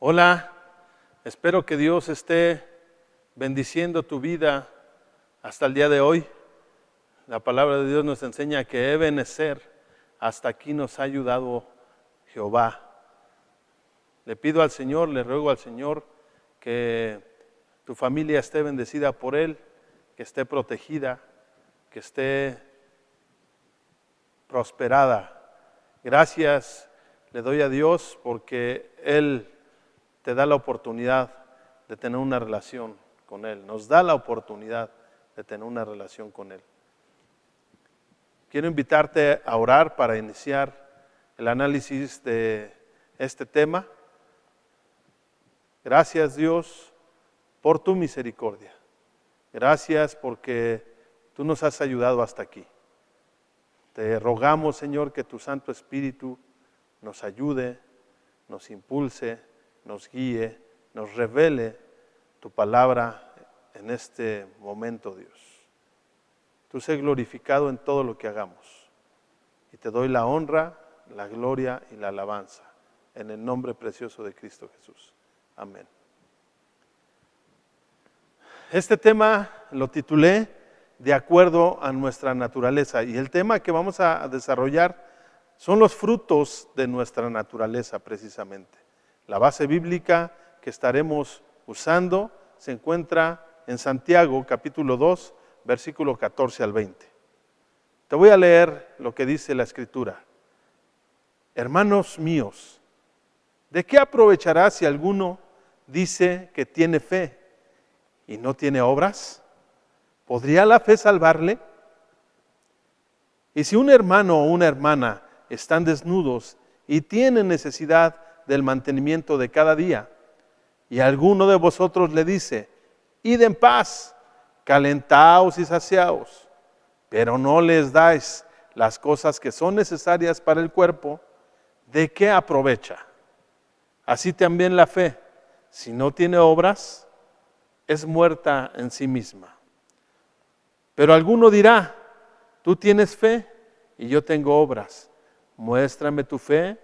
Hola, espero que Dios esté bendiciendo tu vida hasta el día de hoy. La palabra de Dios nos enseña que Ebenezer, hasta aquí nos ha ayudado Jehová. Le pido al Señor, le ruego al Señor que tu familia esté bendecida por Él, que esté protegida, que esté prosperada. Gracias le doy a Dios porque Él te da la oportunidad de tener una relación con Él. Nos da la oportunidad de tener una relación con Él. Quiero invitarte a orar para iniciar el análisis de este tema. Gracias, Dios, por tu misericordia. Gracias porque tú nos has ayudado hasta aquí. Te rogamos, Señor, que tu Santo Espíritu nos ayude, nos impulse, nos guíe, nos revele tu palabra en este momento, Dios. Tú sé glorificado en todo lo que hagamos. Y te doy la honra, la gloria y la alabanza. En el nombre precioso de Cristo Jesús. Amén. Este tema lo titulé De acuerdo a nuestra naturaleza. Y el tema que vamos a desarrollar son los frutos de nuestra naturaleza precisamente. La base bíblica que estaremos usando se encuentra en Santiago capítulo 2, versículo 14 al 20. Te voy a leer lo que dice la Escritura. Hermanos míos, ¿de qué aprovechará si alguno dice que tiene fe y no tiene obras? ¿Podría la fe salvarle? Y si un hermano o una hermana están desnudos y tienen necesidad del mantenimiento de cada día, y alguno de vosotros le dice, id en paz, calentaos y saciaos, pero no les dais las cosas que son necesarias para el cuerpo, ¿de qué aprovecha? Así también la fe, si no tiene obras, es muerta en sí misma. Pero alguno dirá, tú tienes fe y yo tengo obras. Muéstrame tu fe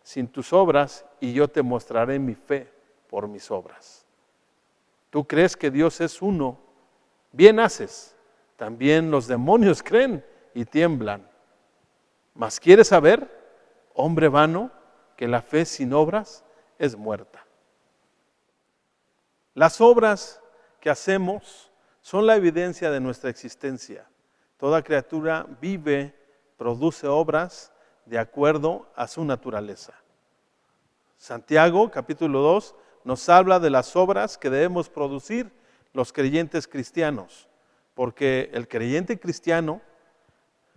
sin tus obras y yo te mostraré mi fe por mis obras. Tú crees que Dios es uno, bien haces. También los demonios creen y tiemblan. Mas ¿quieres saber, hombre vano, que la fe sin obras es muerta? Las obras que hacemos son la evidencia de nuestra existencia. Toda criatura vive, produce obras de acuerdo a su naturaleza. Santiago, capítulo 2, nos habla de las obras que debemos producir los creyentes cristianos, porque el creyente cristiano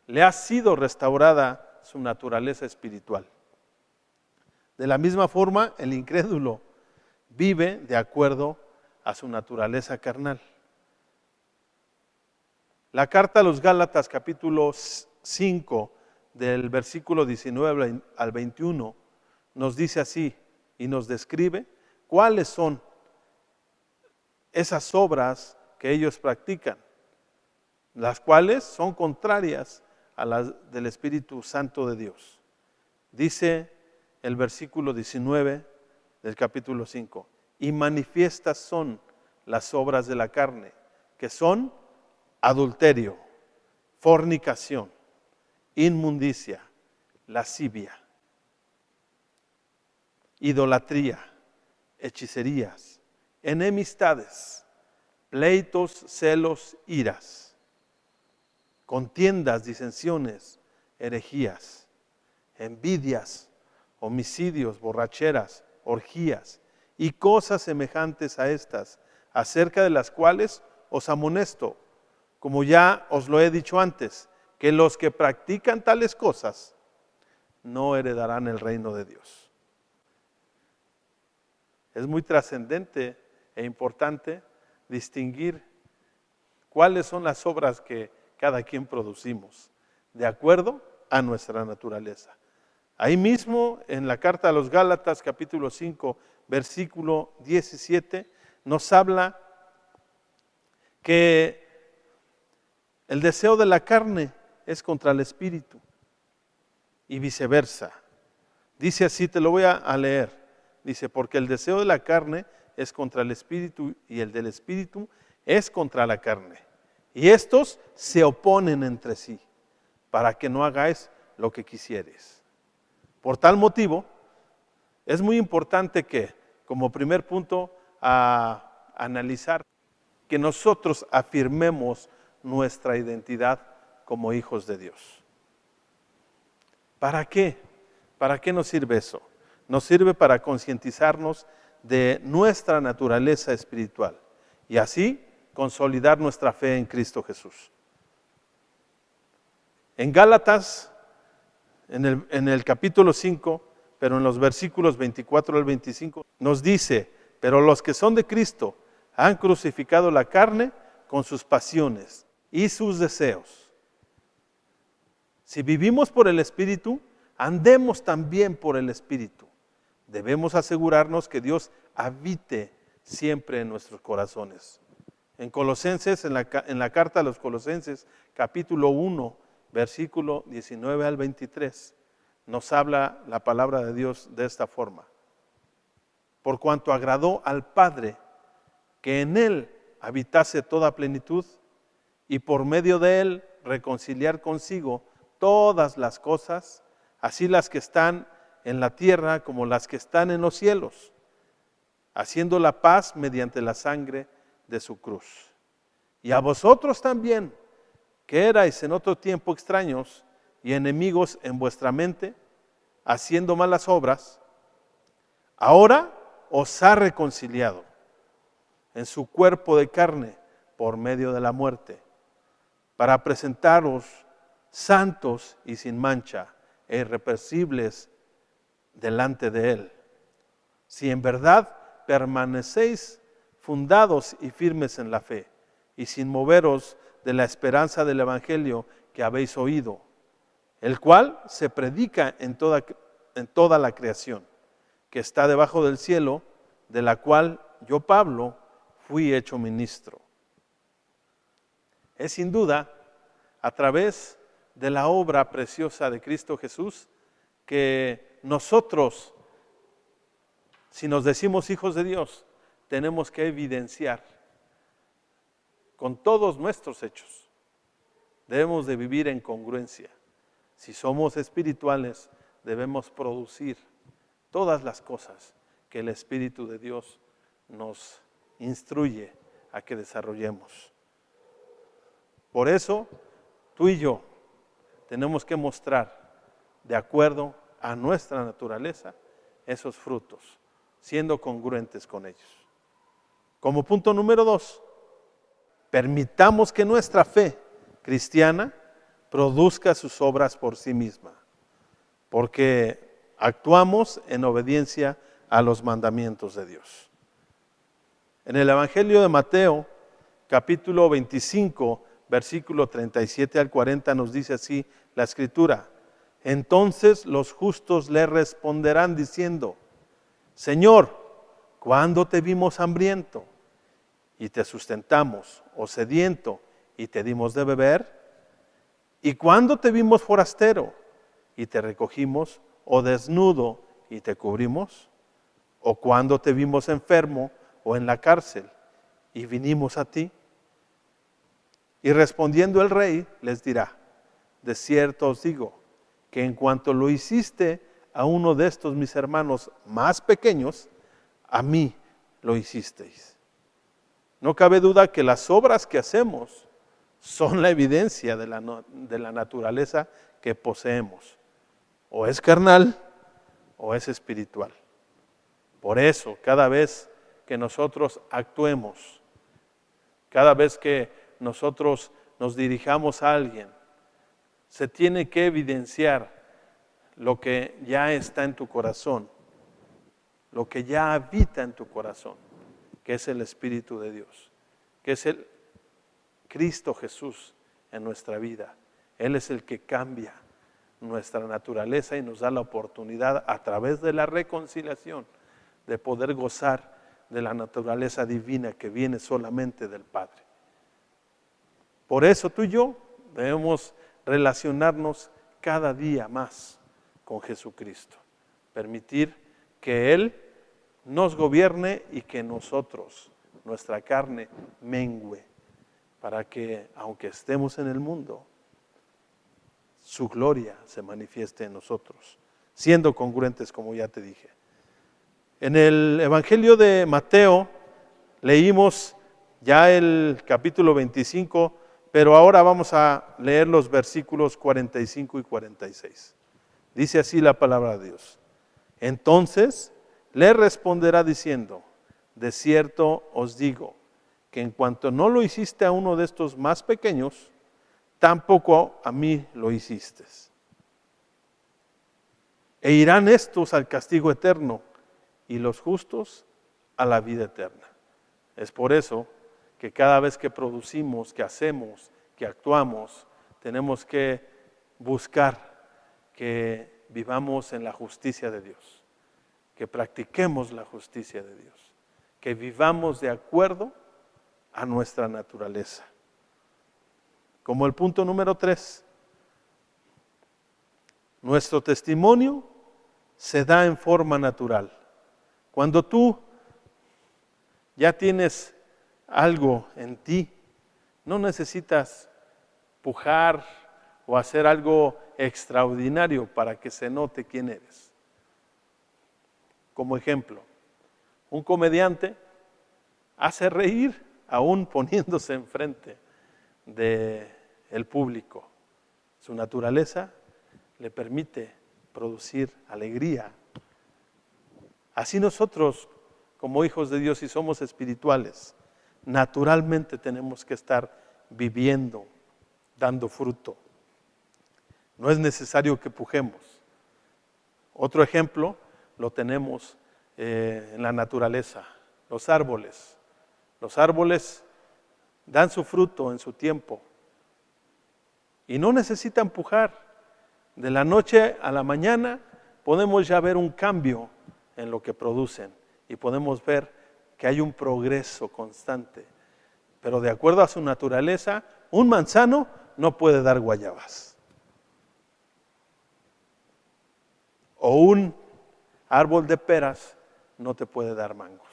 le ha sido restaurada su naturaleza espiritual. De la misma forma, el incrédulo vive de acuerdo a su naturaleza carnal. La carta a los Gálatas, capítulo 5, del versículo 19 al 21, nos dice así y nos describe cuáles son esas obras que ellos practican, las cuales son contrarias a las del Espíritu Santo de Dios. Dice el versículo 19 del capítulo 5, y manifiestas son las obras de la carne, que son adulterio, fornicación, inmundicia, lascivia, idolatría, hechicerías, enemistades, pleitos, celos, iras, contiendas, disensiones, herejías, envidias, homicidios, borracheras, orgías y cosas semejantes a estas, acerca de las cuales os amonesto, como ya os lo he dicho antes, que los que practican tales cosas no heredarán el reino de Dios. Es muy trascendente e importante distinguir cuáles son las obras que cada quien producimos, de acuerdo a nuestra naturaleza. Ahí mismo, en la carta a los Gálatas, capítulo 5, versículo 17, nos habla que el deseo de la carne es contra el espíritu y viceversa. Dice así, te lo voy a leer. Dice, porque el deseo de la carne es contra el espíritu y el del espíritu es contra la carne. Y estos se oponen entre sí, para que no hagáis lo que quisieres. Por tal motivo, es muy importante que, como primer punto a analizar, que nosotros afirmemos nuestra identidad como hijos de Dios. ¿Para qué? ¿Para qué nos sirve eso? Nos sirve para concientizarnos de nuestra naturaleza espiritual y así consolidar nuestra fe en Cristo Jesús. En Gálatas, en el capítulo 5, pero en los versículos 24 al 25, nos dice, pero los que son de Cristo han crucificado la carne con sus pasiones y sus deseos. Si vivimos por el Espíritu, andemos también por el Espíritu. Debemos asegurarnos que Dios habite siempre en nuestros corazones. En Colosenses, en la carta a los Colosenses, capítulo 1, versículo 19 al 23, nos habla la palabra de Dios de esta forma. Por cuanto agradó al Padre que en Él habitase toda plenitud y por medio de Él reconciliar consigo todas las cosas, así las que están en la tierra como las que están en los cielos, haciendo la paz mediante la sangre de su cruz. Y a vosotros también, que erais en otro tiempo extraños y enemigos en vuestra mente, haciendo malas obras, ahora os ha reconciliado en su cuerpo de carne por medio de la muerte, para presentaros santos y sin mancha e irreprensibles delante de Él. Si en verdad permanecéis fundados y firmes en la fe, y sin moveros de la esperanza del Evangelio que habéis oído, el cual se predica en toda la creación, que está debajo del cielo, de la cual yo, Pablo, fui hecho ministro. Es sin duda a través de la obra preciosa de Cristo Jesús que nosotros, si nos decimos hijos de Dios, tenemos que evidenciar con todos nuestros hechos. Debemos de vivir en congruencia. Si somos espirituales, debemos producir todas las cosas que el Espíritu de Dios nos instruye a que desarrollemos. Por eso, tú y yo tenemos que mostrar, de acuerdo a nuestra naturaleza, esos frutos, siendo congruentes con ellos. Como punto número 2, permitamos que nuestra fe cristiana produzca sus obras por sí misma, porque actuamos en obediencia a los mandamientos de Dios. En el Evangelio de Mateo, capítulo 25, versículo 37 al 40, nos dice así la Escritura: entonces los justos le responderán diciendo, Señor, ¿cuándo te vimos hambriento y te sustentamos, o sediento y te dimos de beber? ¿Y cuándo te vimos forastero y te recogimos, o desnudo y te cubrimos? ¿O cuándo te vimos enfermo o en la cárcel y vinimos a ti? Y respondiendo el rey les dirá, de cierto os digo, que en cuanto lo hiciste a uno de estos mis hermanos más pequeños, a mí lo hicisteis. No cabe duda que las obras que hacemos son la evidencia de la naturaleza que poseemos. O es carnal o es espiritual. Por eso, cada vez que nosotros actuemos, cada vez que nosotros nos dirijamos a alguien, se tiene que evidenciar lo que ya está en tu corazón, lo que ya habita en tu corazón, que es el Espíritu de Dios, que es el Cristo Jesús en nuestra vida. Él es el que cambia nuestra naturaleza y nos da la oportunidad a través de la reconciliación de poder gozar de la naturaleza divina que viene solamente del Padre. Por eso tú y yo debemos relacionarnos cada día más con Jesucristo. Permitir que Él nos gobierne y que nosotros, nuestra carne, mengüe, para que, aunque estemos en el mundo, su gloria se manifieste en nosotros, siendo congruentes, como ya te dije. En el Evangelio de Mateo leímos ya el capítulo 25, pero ahora vamos a leer los versículos 45 y 46. Dice así la palabra de Dios. Entonces le responderá diciendo, de cierto os digo, que en cuanto no lo hiciste a uno de estos más pequeños, tampoco a mí lo hiciste. E irán estos al castigo eterno, y los justos a la vida eterna. Es por eso que cada vez que producimos, que hacemos, que actuamos, tenemos que buscar que vivamos en la justicia de Dios, que practiquemos la justicia de Dios, que vivamos de acuerdo a nuestra naturaleza. Como el punto número 3, nuestro testimonio se da en forma natural. Cuando tú ya tienes algo en ti, no necesitas pujar o hacer algo extraordinario para que se note quién eres. Como ejemplo, un comediante hace reír aún poniéndose enfrente del público. Su naturaleza le permite producir alegría. Así nosotros, como hijos de Dios y somos espirituales, naturalmente tenemos que estar viviendo, dando fruto. No es necesario que pujemos. Otro ejemplo lo tenemos en la naturaleza, los árboles. Los árboles dan su fruto en su tiempo y no necesitan pujar. De la noche a la mañana podemos ya ver un cambio en lo que producen y podemos ver que hay un progreso constante. Pero de acuerdo a su naturaleza, un manzano no puede dar guayabas. O un árbol de peras no te puede dar mangos.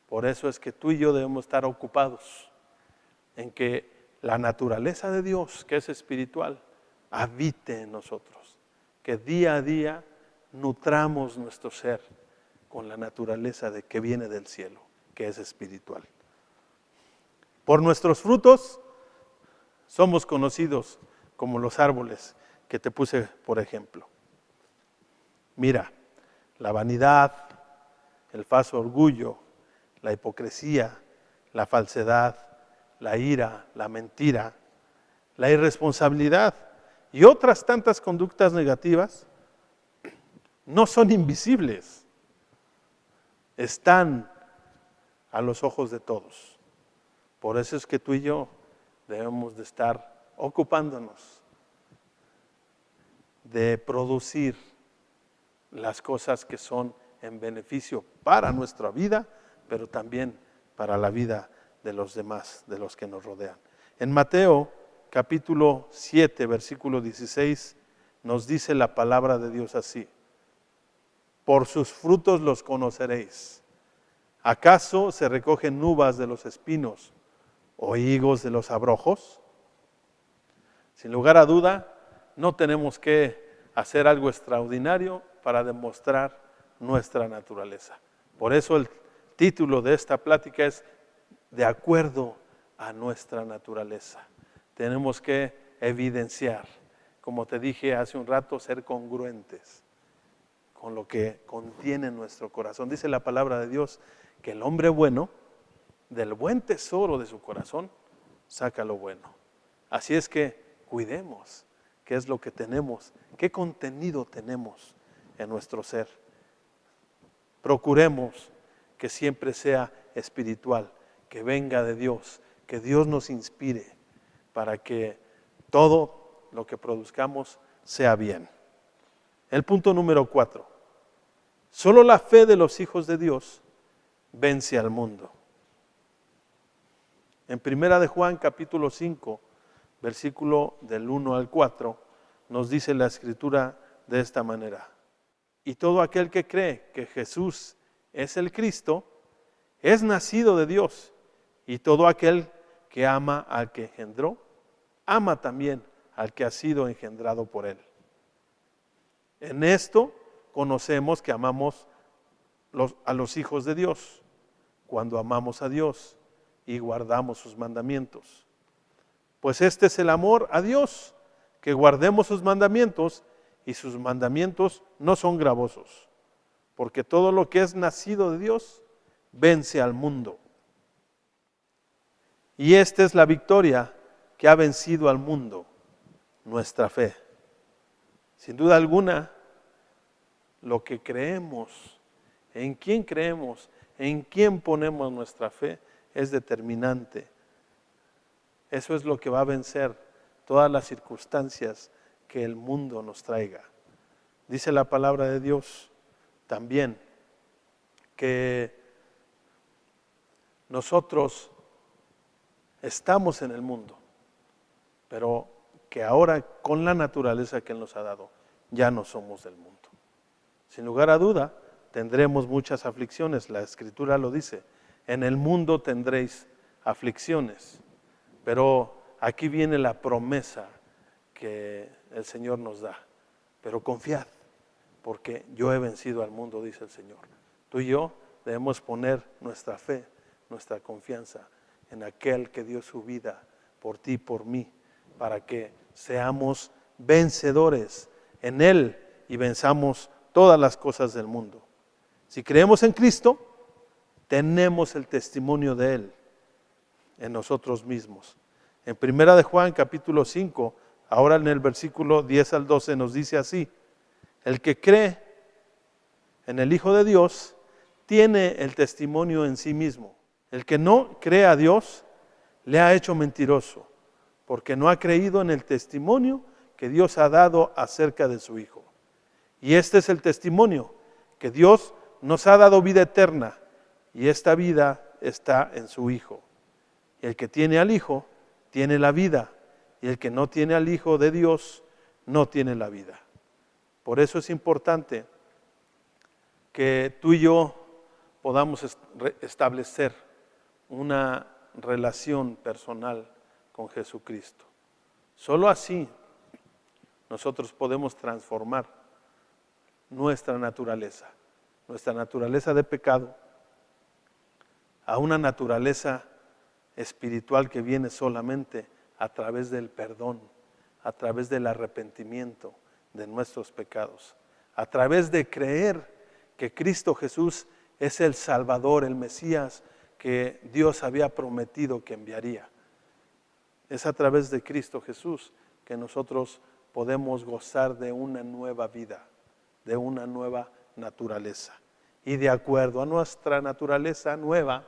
Por eso es que tú y yo debemos estar ocupados en que la naturaleza de Dios, que es espiritual, habite en nosotros. Que día a día nutramos nuestro ser con la naturaleza de que viene del cielo, que es espiritual. Por nuestros frutos somos conocidos como los árboles que te puse por ejemplo. Mira, la vanidad, el falso orgullo, la hipocresía, la falsedad, la ira, la mentira, la irresponsabilidad y otras tantas conductas negativas no son invisibles, están a los ojos de todos. Por eso es que tú y yo debemos de estar ocupándonos de producir las cosas que son en beneficio para nuestra vida, pero también para la vida de los demás, de los que nos rodean. En Mateo capítulo 7, versículo 16, nos dice la palabra de Dios así: por sus frutos los conoceréis. ¿Acaso se recogen uvas de los espinos o higos de los abrojos? Sin lugar a duda, no tenemos que hacer algo extraordinario para demostrar nuestra naturaleza. Por eso el título de esta plática es de acuerdo a nuestra naturaleza. Tenemos que evidenciar, como te dije hace un rato, ser congruentes con lo que contiene nuestro corazón. Dice la palabra de Dios que el hombre bueno, del buen tesoro de su corazón, saca lo bueno. Así es que cuidemos qué es lo que tenemos, qué contenido tenemos en nuestro ser. Procuremos que siempre sea espiritual, que venga de Dios, que Dios nos inspire para que todo lo que produzcamos sea bien. El punto número 4. Solo la fe de los hijos de Dios vence al mundo. En Primera de Juan capítulo 5, versículo del 1 al 4, nos dice la escritura de esta manera: y todo aquel que cree que Jesús es el Cristo, es nacido de Dios, y todo aquel que ama al que engendró, ama también al que ha sido engendrado por él. En esto conocemos que amamos a los hijos de Dios, cuando amamos a Dios y guardamos sus mandamientos. Pues este es el amor a Dios, que guardemos sus mandamientos, y sus mandamientos no son gravosos, porque todo lo que es nacido de Dios vence al mundo. Y esta es la victoria que ha vencido al mundo, nuestra fe. Sin duda alguna, lo que creemos, en quién creemos, en quién ponemos nuestra fe, es determinante. Eso es lo que va a vencer todas las circunstancias que el mundo nos traiga. Dice la palabra de Dios también que nosotros estamos en el mundo, pero que ahora con la naturaleza que Él nos ha dado, ya no somos del mundo. Sin lugar a duda, tendremos muchas aflicciones. La Escritura lo dice, en el mundo tendréis aflicciones, pero aquí viene la promesa que el Señor nos da. Pero confiad, porque yo he vencido al mundo, dice el Señor. Tú y yo debemos poner nuestra fe, nuestra confianza en aquel que dio su vida por ti y por mí, para que seamos vencedores en Él y venzamos todas las cosas del mundo. Si creemos en Cristo, tenemos el testimonio de Él en nosotros mismos. En 1 de Juan capítulo 5, ahora en el versículo 10 al 12 nos dice así: el que cree en el Hijo de Dios tiene el testimonio en sí mismo. El que no cree a Dios le ha hecho mentiroso, porque no ha creído en el testimonio que Dios ha dado acerca de su Hijo. Y este es el testimonio, que Dios nos ha dado vida eterna, y esta vida está en su Hijo. Y el que tiene al Hijo tiene la vida, y el que no tiene al Hijo de Dios no tiene la vida. Por eso es importante que tú y yo podamos establecer una relación personal con Jesucristo. Solo así nosotros podemos transformar nuestra naturaleza de pecado, a una naturaleza espiritual que viene solamente a través del perdón, a través del arrepentimiento de nuestros pecados, a través de creer que Cristo Jesús es el Salvador, el Mesías que Dios había prometido que enviaría. Es a través de Cristo Jesús que nosotros podemos gozar de una nueva vida, de una nueva naturaleza. Y de acuerdo a nuestra naturaleza nueva,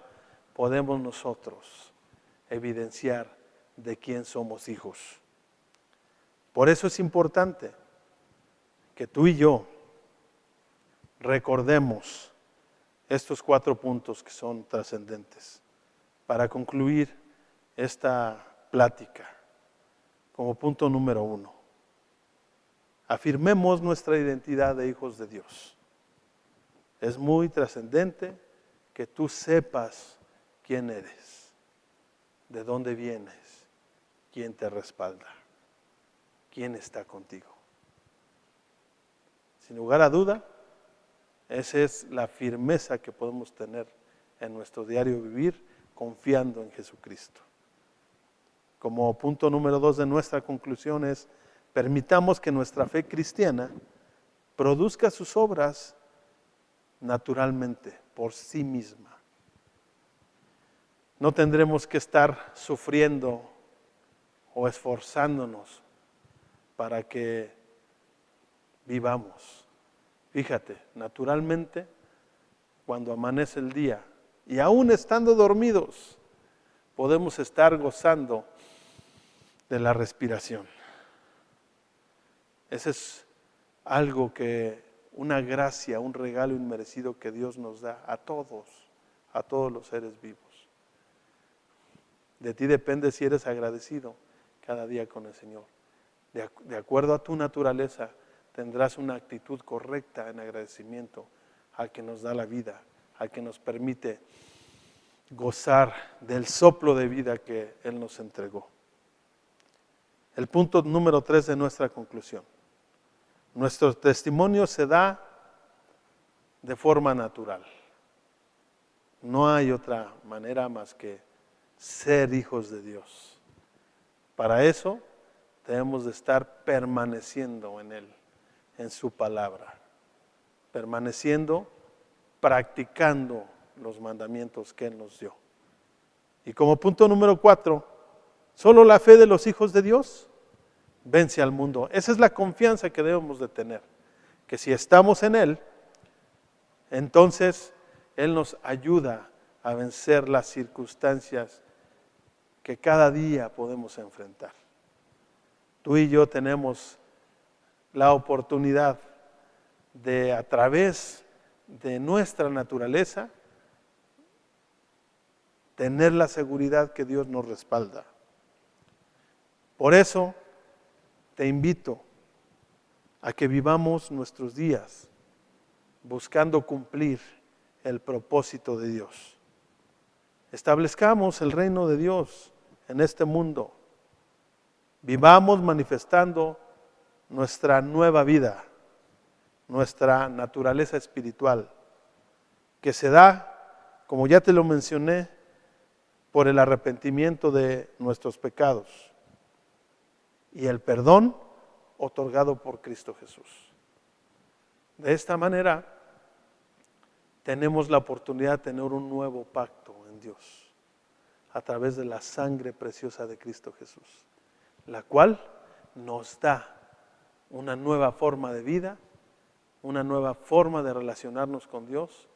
podemos nosotros evidenciar de quién somos hijos. Por eso es importante que tú y yo recordemos estos 4 puntos que son trascendentes para concluir esta plática. Como punto número 1, afirmemos nuestra identidad de hijos de Dios. Es muy trascendente que tú sepas quién eres, de dónde vienes, quién te respalda, quién está contigo. Sin lugar a duda, esa es la firmeza que podemos tener en nuestro diario vivir, confiando en Jesucristo. Como punto número 2 de nuestra conclusión es: permitamos que nuestra fe cristiana produzca sus obras naturalmente, por sí misma. No tendremos que estar sufriendo o esforzándonos para que vivamos. Fíjate, naturalmente, cuando amanece el día y aún estando dormidos, podemos estar gozando de la respiración. Ese es algo que, una gracia, un regalo inmerecido que Dios nos da a todos los seres vivos. De ti depende si eres agradecido cada día con el Señor. De acuerdo a tu naturaleza, tendrás una actitud correcta en agradecimiento al que nos da la vida, al que nos permite gozar del soplo de vida que Él nos entregó. El punto número 3 de nuestra conclusión. Nuestro testimonio se da de forma natural. No hay otra manera más que ser hijos de Dios. Para eso debemos de estar permaneciendo en Él, en su palabra. Permaneciendo, practicando los mandamientos que Él nos dio. Y como punto número 4, solo la fe de los hijos de Dios vence al mundo. Esa es la confianza que debemos de tener, que si estamos en Él, entonces Él nos ayuda a vencer las circunstancias que cada día podemos enfrentar. Tú y yo tenemos la oportunidad de, a través de nuestra naturaleza, tener la seguridad que Dios nos respalda. Por eso te invito a que vivamos nuestros días buscando cumplir el propósito de Dios. Establezcamos el reino de Dios en este mundo. Vivamos manifestando nuestra nueva vida, nuestra naturaleza espiritual, que se da, como ya te lo mencioné, por el arrepentimiento de nuestros pecados y el perdón otorgado por Cristo Jesús. De esta manera tenemos la oportunidad de tener un nuevo pacto en Dios a través de la sangre preciosa de Cristo Jesús, la cual nos da una nueva forma de vida, una nueva forma de relacionarnos con Dios,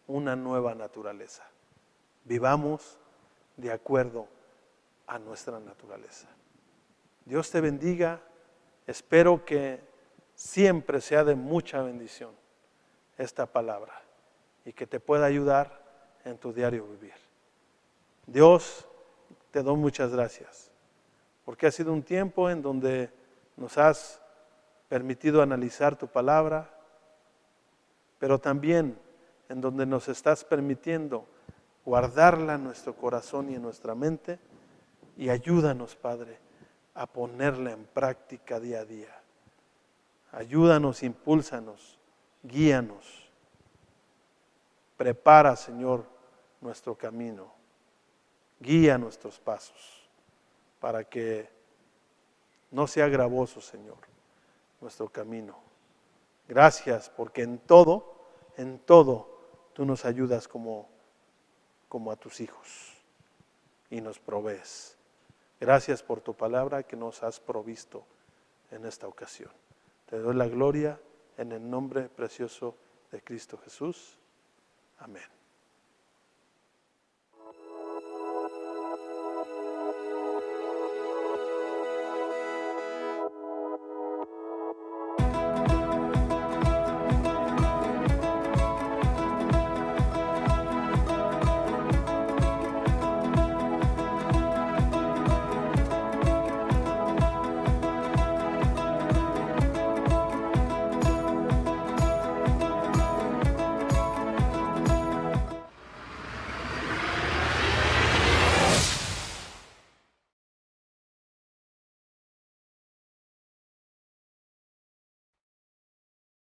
una nueva naturaleza. Vivamos de acuerdo a nuestra naturaleza. Dios te bendiga. Espero que siempre sea de mucha bendición esta palabra y que te pueda ayudar en tu diario vivir. Dios, te doy muchas gracias porque ha sido un tiempo en donde nos has permitido analizar tu palabra, pero también en donde nos estás permitiendo guardarla en nuestro corazón y en nuestra mente, y ayúdanos, Padre, a ponerla en práctica día a día. Ayúdanos, impúlsanos, guíanos. Prepara, Señor, nuestro camino. Guía nuestros pasos para que no sea gravoso, Señor, nuestro camino. Gracias porque en todo, tú nos ayudas como a tus hijos y nos provees. Gracias por tu palabra que nos has provisto en esta ocasión. Te doy la gloria en el nombre precioso de Cristo Jesús. Amén.